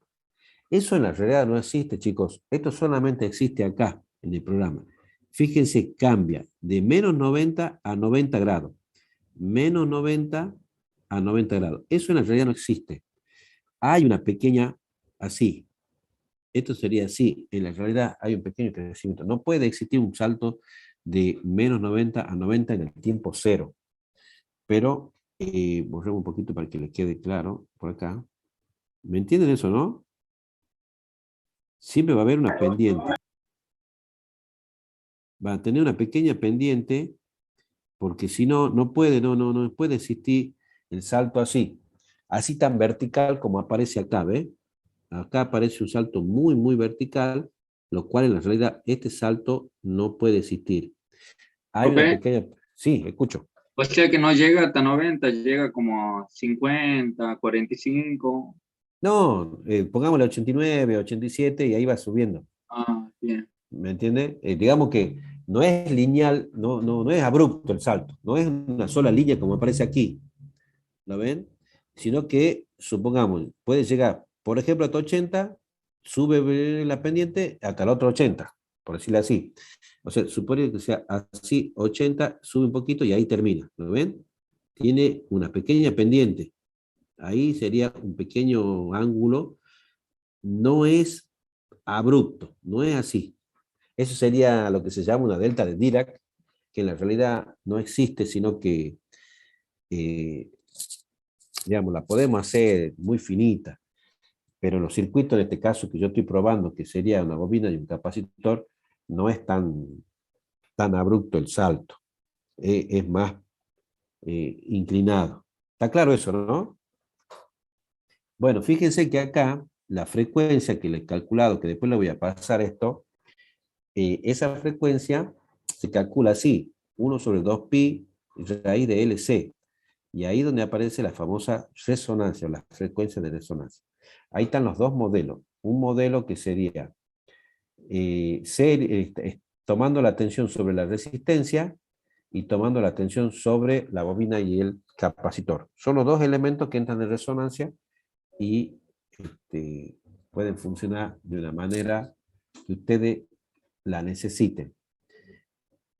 Eso en la realidad no existe, chicos. Esto solamente existe acá, en el programa. Fíjense, cambia de menos 90 a 90 grados. Menos 90 a 90 grados. Eso en la realidad no existe. Hay una pequeña, así. Esto sería así. En la realidad hay un pequeño crecimiento. No puede existir un salto de menos 90 a 90 en el tiempo cero. Pero, borremos un poquito para que les quede claro por acá. ¿Me entienden eso, no? Siempre va a haber una pendiente. Va a tener una pequeña pendiente, porque si no, no puede existir el salto así. Así tan vertical como aparece acá, ¿ve? Acá aparece un salto muy, muy vertical, lo cual en la realidad este salto no puede existir. Hay una Profe, pequeña... Sí, escucho. o sea que no llega hasta 90, llega como a 50, 45. No, pongámosle 89, 87 y ahí va subiendo. Ah, bien. ¿Me entiende? Digamos que no es lineal, no es abrupto el salto, no es una sola línea como aparece aquí, ¿lo ven? Sino que, supongamos, puede llegar, por ejemplo, hasta 80, sube la pendiente hasta el otro 80, por decirlo así. O sea, supone que sea así, 80, sube un poquito y ahí termina, ¿lo ven? Tiene una pequeña pendiente. Ahí sería un pequeño ángulo, no es abrupto, no es así. Eso sería lo que se llama una delta de Dirac, que en la realidad no existe, sino que, eh, digamos, la podemos hacer muy finita, pero los circuitos en este caso que yo estoy probando, que sería una bobina y un capacitor, no es tan abrupto el salto, es más inclinado. ¿Está claro eso, no? Bueno, fíjense que acá la frecuencia que le he calculado, que después le voy a pasar esto, esa frecuencia se calcula así, 1 sobre 2pi raíz de LC, y ahí donde aparece la famosa resonancia, o la frecuencia de resonancia. Ahí están los dos modelos. Un modelo que sería tomando la tensión sobre la resistencia y tomando la tensión sobre la bobina y el capacitor. Son los dos elementos que entran en resonancia y pueden funcionar de una manera que ustedes la necesiten.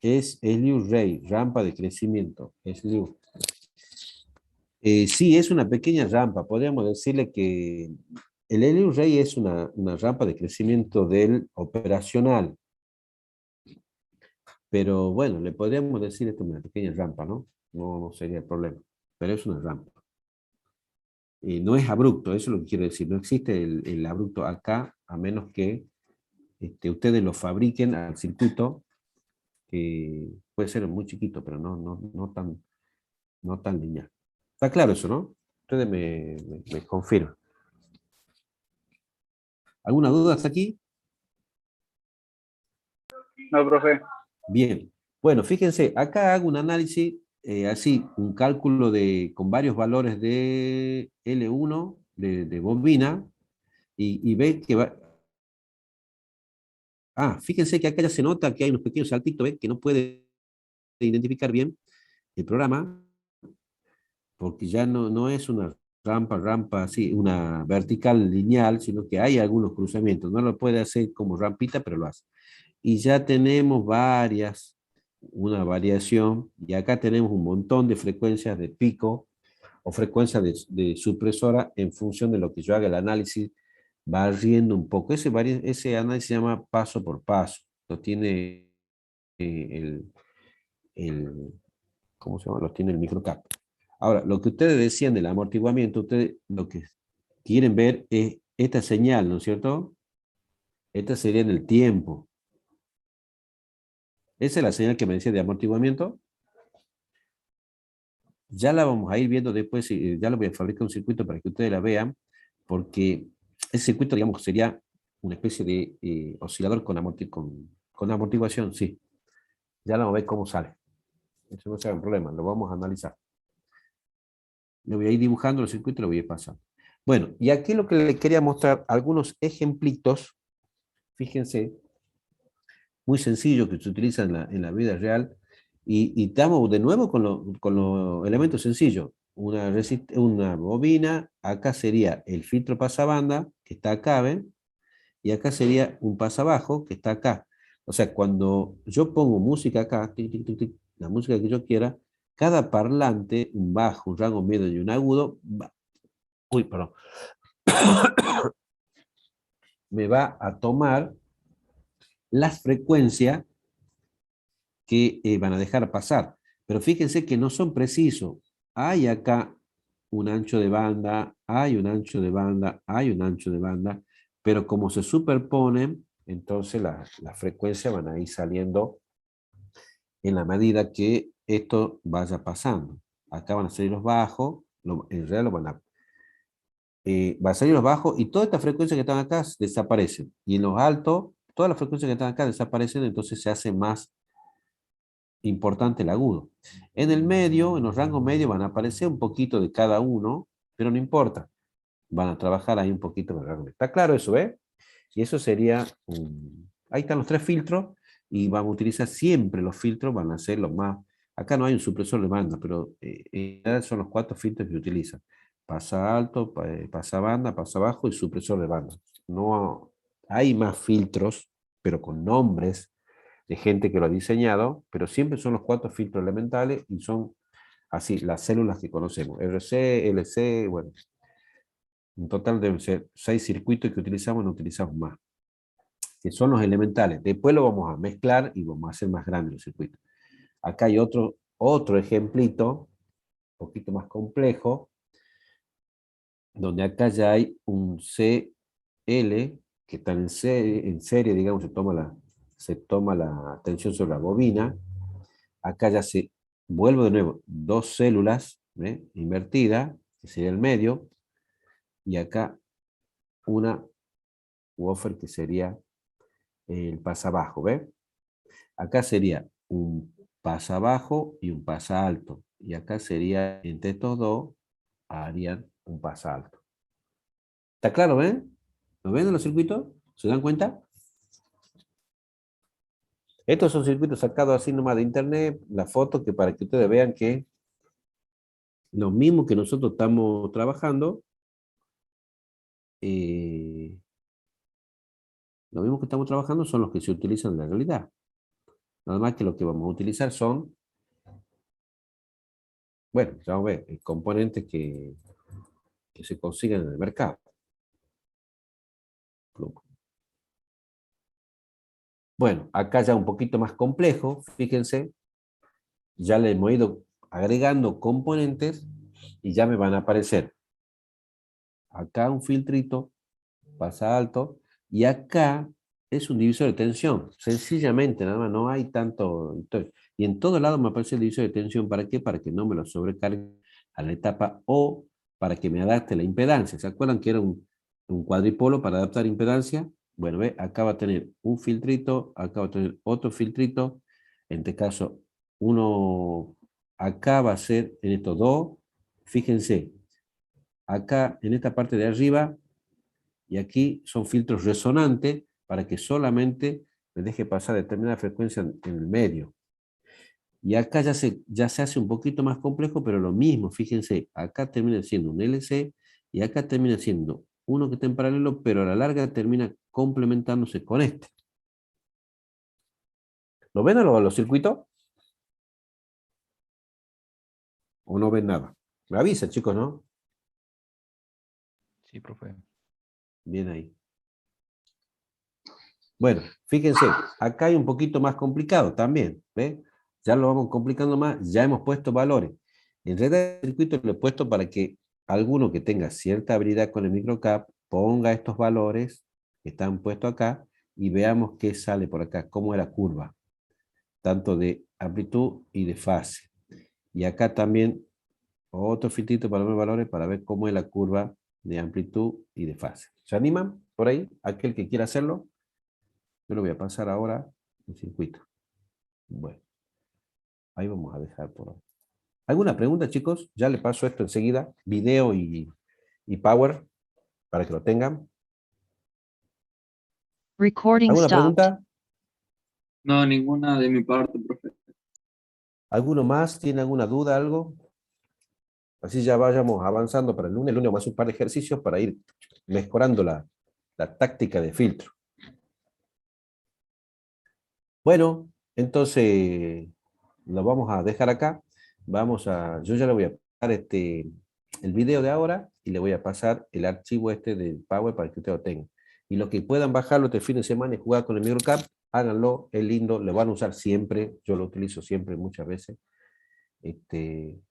Es Liu-Ray, rampa de crecimiento. Es Liu. Sí, es una pequeña rampa. Podríamos decirle que el Liu-Ray es una rampa de crecimiento del operacional. Pero bueno, le podríamos decir esto es una pequeña rampa, ¿no? No sería el problema. Pero es una rampa. No es abrupto, eso es lo que quiero decir. No existe el abrupto acá, a menos que ustedes lo fabriquen al circuito, que puede ser muy chiquito, pero no tan lineal. Está claro eso, ¿no? Ustedes me confirman. ¿Alguna duda hasta aquí? No, profe. Bien. Bueno, fíjense, acá hago un análisis, así, un cálculo con varios valores de L1, de bobina, y ve que va... Ah, fíjense que acá ya se nota que hay unos pequeños saltitos, ¿ves? Que no puede identificar bien el programa, porque ya no es una rampa así, una vertical lineal, sino que hay algunos cruzamientos. No lo puede hacer como rampita, pero lo hace. Y ya tenemos una variación, y acá tenemos un montón de frecuencias de pico o frecuencias de supresora en función de lo que yo haga el análisis, barriendo un poco. Ese análisis se llama paso por paso. Lo tiene el, ¿cómo se llama? Lo tiene el microcap. Ahora, lo que ustedes decían del amortiguamiento, ustedes lo que quieren ver es esta señal, ¿no es cierto? Esta sería en el tiempo. Esa es la señal que me decía de amortiguamiento. Ya la vamos a ir viendo después, ya lo voy a fabricar un circuito para que ustedes la vean, porque ese circuito, digamos, sería una especie de oscilador con amortiguación, sí. Ya vamos a ver cómo sale. Eso no será un problema, lo vamos a analizar. Le voy a ir dibujando el circuito y lo voy a ir pasando. Bueno, y aquí lo que les quería mostrar, algunos ejemplitos, fíjense, muy sencillos que se utilizan en la vida real, y estamos de nuevo con los elementos sencillos. Una bobina, acá sería el filtro pasabanda, que está acá, ¿ven? Y acá sería un pasabajo, que está acá. O sea, cuando yo pongo música acá, tic, tic, tic, tic, la música que yo quiera, cada parlante, un bajo, un rango medio y un agudo, perdón, me va a tomar las frecuencias que van a dejar pasar. Pero fíjense que no son precisos. Hay acá un ancho de banda, hay un ancho de banda, hay un ancho de banda, pero como se superponen, entonces las frecuencias van a ir saliendo en la medida que esto vaya pasando. Acá van a salir los bajos, en realidad va a salir los bajos y todas estas frecuencias que están acá desaparecen. Y en los altos, todas las frecuencias que están acá desaparecen, entonces se hace más importante el agudo. En el medio, en los rangos medios van a aparecer un poquito de cada uno, pero no importa. Van a trabajar ahí un poquito con el rango. ¿Está claro eso, Y eso sería ahí están los tres filtros y vamos a utilizar siempre los filtros, van a ser los más... Acá no hay un supresor de banda, pero en realidad son los 4 filtros que utilizan. Pasa alto, pasa banda, pasa bajo y supresor de banda. No hay más filtros, pero con nombres de gente que lo ha diseñado, pero siempre son los 4 filtros elementales y son así, las células que conocemos, RC, LC, bueno, en total deben ser 6 circuitos que utilizamos, no utilizamos más, que son los elementales. Después lo vamos a mezclar y vamos a hacer más grandes los circuitos. Acá hay otro ejemplito, un poquito más complejo, donde acá ya hay un CL, que está en serie, digamos, se toma la tensión sobre la bobina. Acá ya se vuelve de nuevo 2 células invertidas, que sería el medio, y acá una woofer que sería el pasabajo, ¿ve? Acá sería un pasabajo y un pasa alto, y acá sería, entre estos dos, harían un pasa alto. ¿Está claro, ven? ¿Lo ven en los circuitos? ¿Se dan cuenta? Estos son circuitos sacados así nomás de internet, la foto que para que ustedes vean que lo mismo que nosotros estamos trabajando, lo mismo que estamos trabajando son los que se utilizan en la realidad. Nada más que lo que vamos a utilizar son, bueno, ya vamos a ver, componentes que se consiguen en el mercado. Bueno, acá ya un poquito más complejo, fíjense, ya le hemos ido agregando componentes y ya me van a aparecer acá un filtrito, pasa alto, y acá es un divisor de tensión, sencillamente, nada más, no hay tanto, y en todo lado me aparece el divisor de tensión, ¿para qué? Para que no me lo sobrecargue a la etapa o para que me adapte la impedancia. ¿Se acuerdan que era un cuadripolo para adaptar impedancia? Bueno, ve, acá va a tener un filtrito, acá va a tener otro filtrito, en este caso, uno, acá va a ser en estos dos, fíjense, acá en esta parte de arriba, y aquí son filtros resonantes para que solamente me deje pasar determinada frecuencia en el medio. Y acá ya se hace un poquito más complejo, pero lo mismo, fíjense, acá termina siendo un LC y acá termina siendo uno que está en paralelo, pero a la larga termina complementándose con este. ¿Lo ven a los circuitos? ¿O no ven nada? Me avisa, chicos, ¿no? Sí, profe. Bien ahí. Bueno, fíjense, acá hay un poquito más complicado también, ¿ve? Ya lo vamos complicando más, ya hemos puesto valores. En realidad el circuito lo he puesto para que alguno que tenga cierta habilidad con el microcap ponga estos valores que están puestos acá y veamos qué sale por acá, cómo es la curva, tanto de amplitud y de fase. Y acá también otro filtrito para ver valores para ver cómo es la curva de amplitud y de fase. ¿Se animan por ahí? Aquel que quiera hacerlo. Yo lo voy a pasar ahora en circuito. Bueno, ahí vamos a dejar por ahora. ¿Alguna pregunta, chicos? Ya le paso esto enseguida, video y Power, para que lo tengan. Recording ¿Alguna stopped. pregunta? No, ninguna de mi parte, profe. ¿Alguno más? ¿Tiene alguna duda, algo? Así ya vayamos avanzando para el lunes. El lunes vamos a hacer un par de ejercicios para ir mejorando la táctica de filtro. Bueno, entonces lo vamos a dejar acá. Yo ya le voy a pasar el video de ahora y le voy a pasar el archivo del Power para que usted lo tenga. Y los que puedan bajarlo este fin de semana y jugar con el microcap, háganlo, es lindo, lo van a usar siempre, yo lo utilizo siempre muchas veces,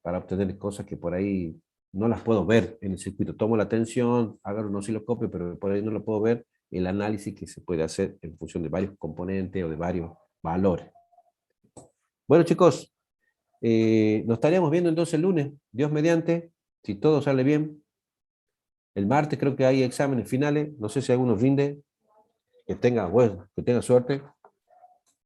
para obtener cosas que por ahí no las puedo ver en el circuito. Tomo la tensión, hago un osciloscopio, pero por ahí no lo puedo ver, el análisis que se puede hacer en función de varios componentes o de varios valores. Bueno, chicos, nos estaríamos viendo entonces el lunes, Dios mediante, si todo sale bien. El martes creo que hay exámenes finales, no sé si alguno rinde, que tenga suerte.